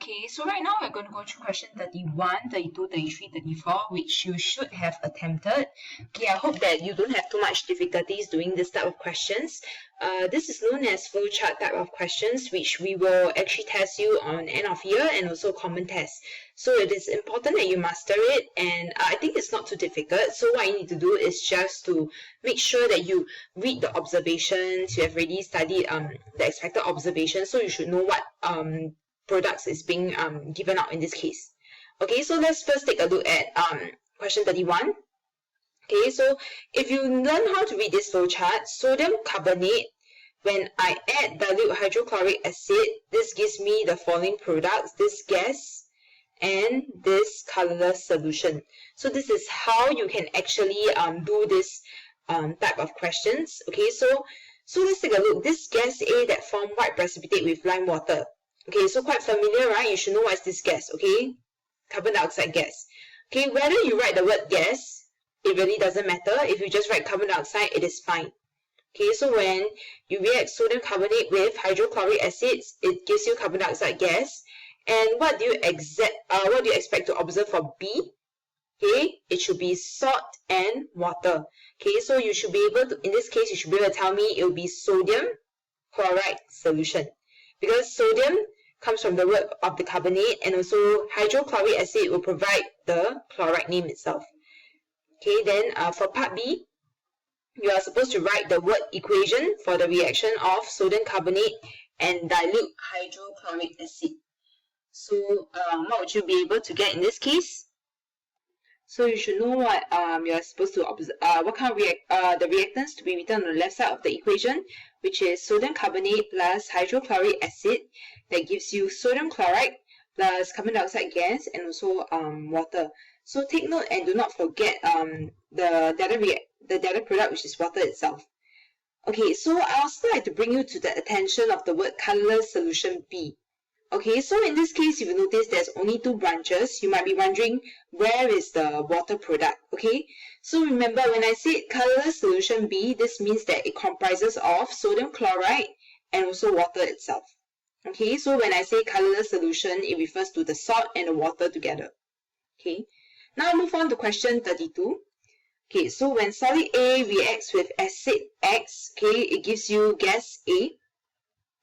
Okay, so right now we're going to go through question 31, 32, 33, 34, which you should have attempted. Okay, I hope that you don't have too much difficulties doing this type of questions. This is known as flowchart type of questions, which we will actually test you on end of year and also common test. So it is important that you master it, and I think it's not too difficult. So what you need to do is just to make sure that you read the observations. You have already studied the expected observations, so you should know what products is being given out in this case. Okay, so let's first take a look at question 31. Okay, so if you learn how to read this flowchart, sodium carbonate, when I add dilute hydrochloric acid, this gives me the following products: this gas and this colorless solution. So this is how you can actually do this type of questions. Okay, so let's take a look. This gas A that form white precipitate with lime water. Okay, so quite familiar, right? You should know what is this gas, okay? Carbon dioxide gas. Okay, whether you write the word gas, it really doesn't matter. If you just write carbon dioxide, it is fine. Okay, so when you react sodium carbonate with hydrochloric acids, it gives you carbon dioxide gas. And what do you expect to observe for B? Okay, it should be salt and water. Okay, so you should be able to, in this case, you should be able to tell me it will be sodium chloride solution. Because sodium comes from the word of the carbonate, and also hydrochloric acid will provide the chloride name itself. Okay, then for part B, you are supposed to write the word equation for the reaction of sodium carbonate and dilute hydrochloric acid. So what would you be able to get in this case? So you should know what you are supposed to observe, what kind of the reactants to be written on the left side of the equation, which is sodium carbonate plus hydrochloric acid. That gives you sodium chloride plus carbon dioxide gas and also water. So take note and do not forget the data product, which is water itself. Okay, so I also like to bring you to the attention of the word colorless solution B. Okay, so in this case, if you notice there's only two branches, you might be wondering where is the water product. Okay, so remember when I say colorless solution B, this means that it comprises of sodium chloride and also water itself. Okay, so when I say colorless solution, it refers to the salt and the water together. Okay, now move on to question 32. Okay, so when solid A reacts with acid X, okay, it gives you gas A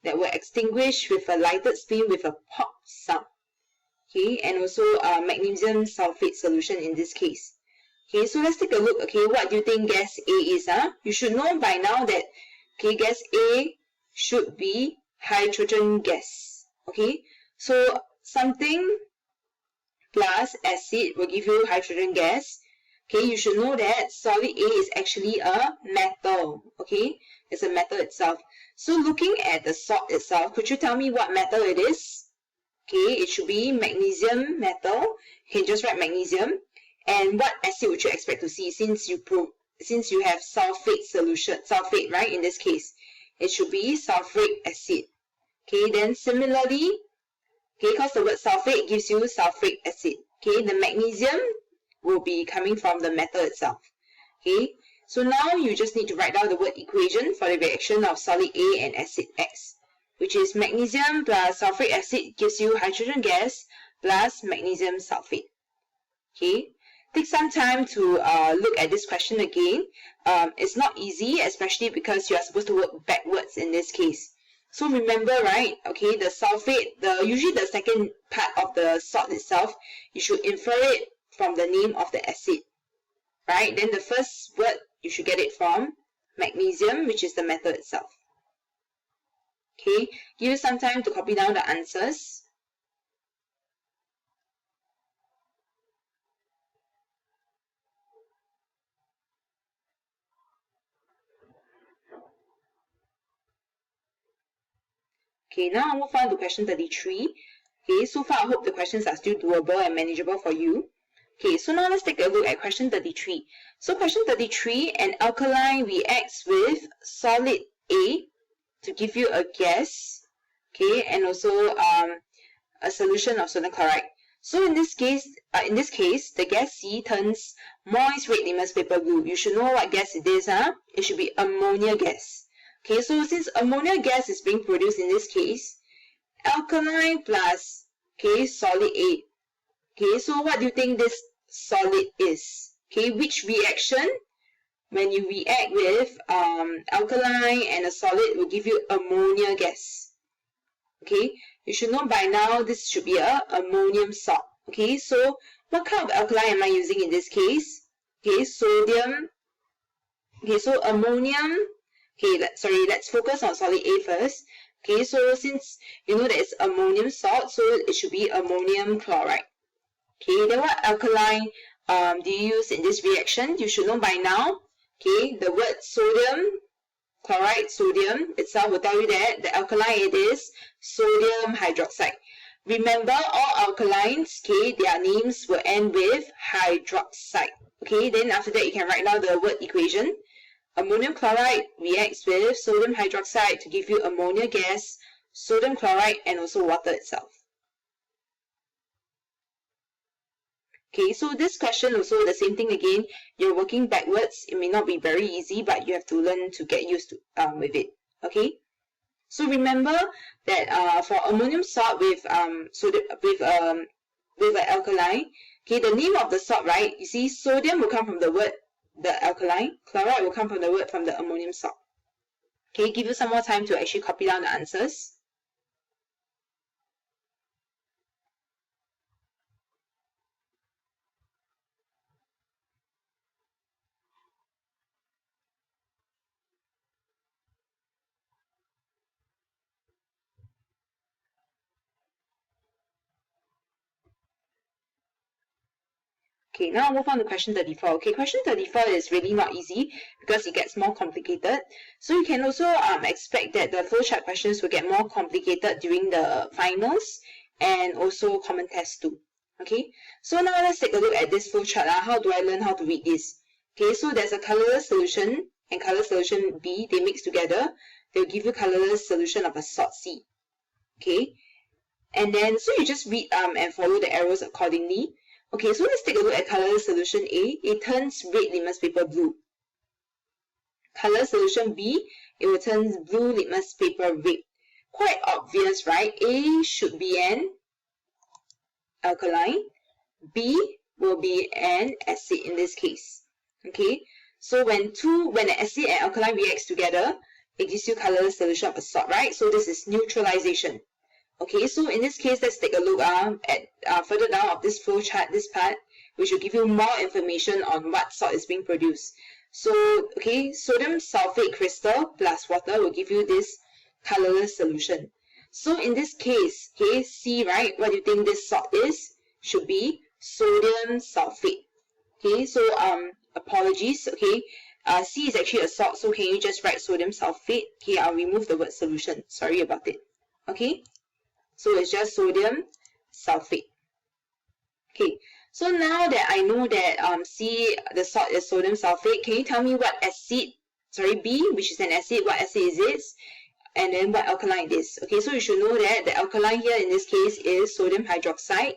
that will extinguish with a lighted spin with a pop sound. Okay, and also magnesium sulfate solution in this case. Okay, so let's take a look. Okay, what do you think gas A is? You should know by now that gas A should be hydrogen gas. Okay, so something plus acid will give you hydrogen gas. Okay, you should know that solid A is actually a metal. Okay, it's a metal itself. So looking at the salt itself, could you tell me what metal it is? Okay, it should be magnesium metal. You can just write magnesium. And what acid would you expect to see since you have sulfate solution, sulfate, right? In this case, it should be sulfuric acid. Okay, then similarly, okay, because the word sulfate gives you sulfuric acid. Okay, the magnesium will be coming from the metal itself. Okay, so now you just need to write down the word equation for the reaction of solid A and acid X, which is magnesium plus sulfuric acid gives you hydrogen gas plus magnesium sulfate. Okay, take some time to look at this question again. It's not easy, especially because you are supposed to work backwards in this case. So remember, right, okay, the sulfate, usually the second part of the salt itself, you should infer it from the name of the acid, right? Then the first word, you should get it from magnesium, which is the metal itself. Okay, give you some time to copy down the answers. Okay, now I'll move on to question 33. Okay, so far I hope the questions are still doable and manageable for you. Okay, so now let's take a look at question 33. So question 33, an alkaline reacts with solid A to give you a gas, okay, and also a solution of sodium chloride. So in this case, the gas C turns moist red litmus paper blue. You should know what gas it is, It should be ammonia gas. Okay, so since ammonia gas is being produced in this case, alkaline plus Okay, solid A. Okay, so what do you think this solid is? Okay, which reaction, when you react with alkaline and a solid, will give you ammonia gas? Okay, you should know by now this should be a ammonium salt. Okay, so what kind of alkaline am I using in this case? Okay, sodium. Okay, so ammonium. Okay, let's focus on solid A first. Okay, so since you know that it's ammonium salt, so it should be ammonium chloride. Okay, then what alkaline do you use in this reaction? You should know by now. Okay, the word sodium chloride, sodium itself will tell you that the alkaline it is sodium hydroxide. Remember, all alkalines, okay, their names will end with hydroxide. Okay, then after that you can write down the word equation. Ammonium chloride reacts with sodium hydroxide to give you ammonia gas, sodium chloride, and also water itself. Okay, so this question also the same thing again. You're working backwards. It may not be very easy, but you have to learn to get used to with it. Okay. So remember that for ammonium salt with an alkaline, okay, the name of the salt, right? You see, sodium will come from the word the alkaline, chloride will come from the word from the ammonium salt. Okay, give you some more time to actually copy down the answers. Okay, now I'll move on to question 34. Okay, question 34 is really not easy because it gets more complicated. So you can also expect that the flowchart questions will get more complicated during the finals and also common test too. Okay, so now let's take a look at this flowchart. How do I learn how to read this? Okay, so there's a colorless solution and colorless solution B. They mix together. They'll give you colorless solution of a salt C. Okay, and then so you just read and follow the arrows accordingly. Okay, so let's take a look at colorless solution A. It turns red litmus paper blue. Colorless solution B, it will turn blue litmus paper red. Quite obvious, right? A should be an alkaline. B will be an acid in this case. Okay, so when an acid and alkaline reacts together, it gives you colorless solution of a salt, right? So this is neutralization. Okay, so in this case, let's take a look at further down of this flow chart, this part, which will give you more information on what salt is being produced. So, okay, sodium sulfate crystal plus water will give you this colorless solution. So in this case, okay, C, right, what do you think this salt is? Should be sodium sulfate. Okay, so apologies, okay, C is actually a salt, so can you just write sodium sulfate? Okay, I'll remove the word solution, sorry about it. Okay. So it's just sodium sulfate. Okay, so now that I know that C, the salt is sodium sulfate, can you tell me what acid, B, which is an acid, what acid is it? And then what alkaline it is. Okay, so you should know that the alkaline here in this case is sodium hydroxide.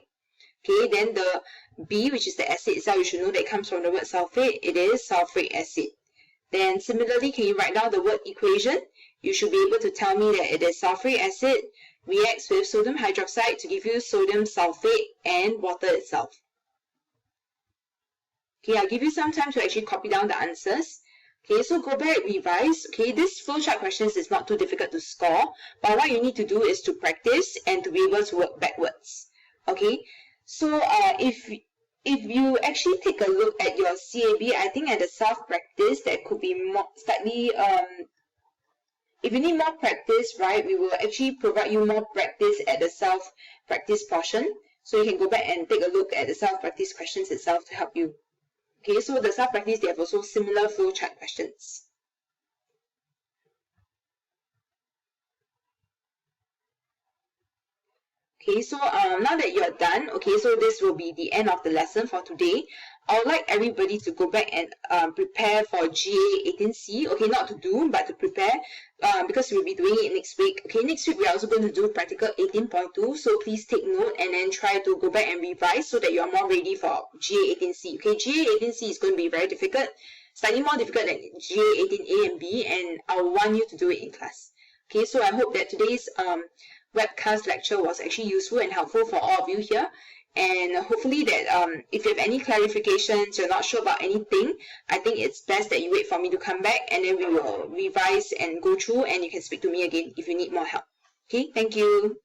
Okay, then the B, which is the acid itself, you should know that it comes from the word sulfate. It is sulfuric acid. Then similarly, can you write down the word equation? You should be able to tell me that it is sulfuric acid reacts with sodium hydroxide to give you sodium sulfate and water itself. Okay, I'll give you some time to actually copy down the answers. Okay, so go back, revise. Okay, this flowchart questions is not too difficult to score, but what you need to do is to practice and to be able to work backwards. Okay, so if you actually take a look at your CAB, I think at the self-practice that could be more slightly if you need more practice, right, we will actually provide you more practice at the self-practice portion. So you can go back and take a look at the self-practice questions itself to help you. Okay, so the self-practice, they have also similar flowchart questions. Okay, so now that you're done, okay, so this will be the end of the lesson for today. I would like everybody to go back and prepare for GA 18C. Okay, not to do, but to prepare because we'll be doing it next week. Okay, next week we're also going to do practical 18.2. So please take note and then try to go back and revise so that you are more ready for GA 18C. Okay, GA 18C is going to be very difficult, slightly more difficult than GA 18A and B, and I want you to do it in class. Okay, so I hope that today's webcast lecture was actually useful and helpful for all of you here. And hopefully that if you have any clarifications, you're not sure about anything, I think it's best that you wait for me to come back, and then we will revise and go through, and you can speak to me again if you need more help. Okay, thank you.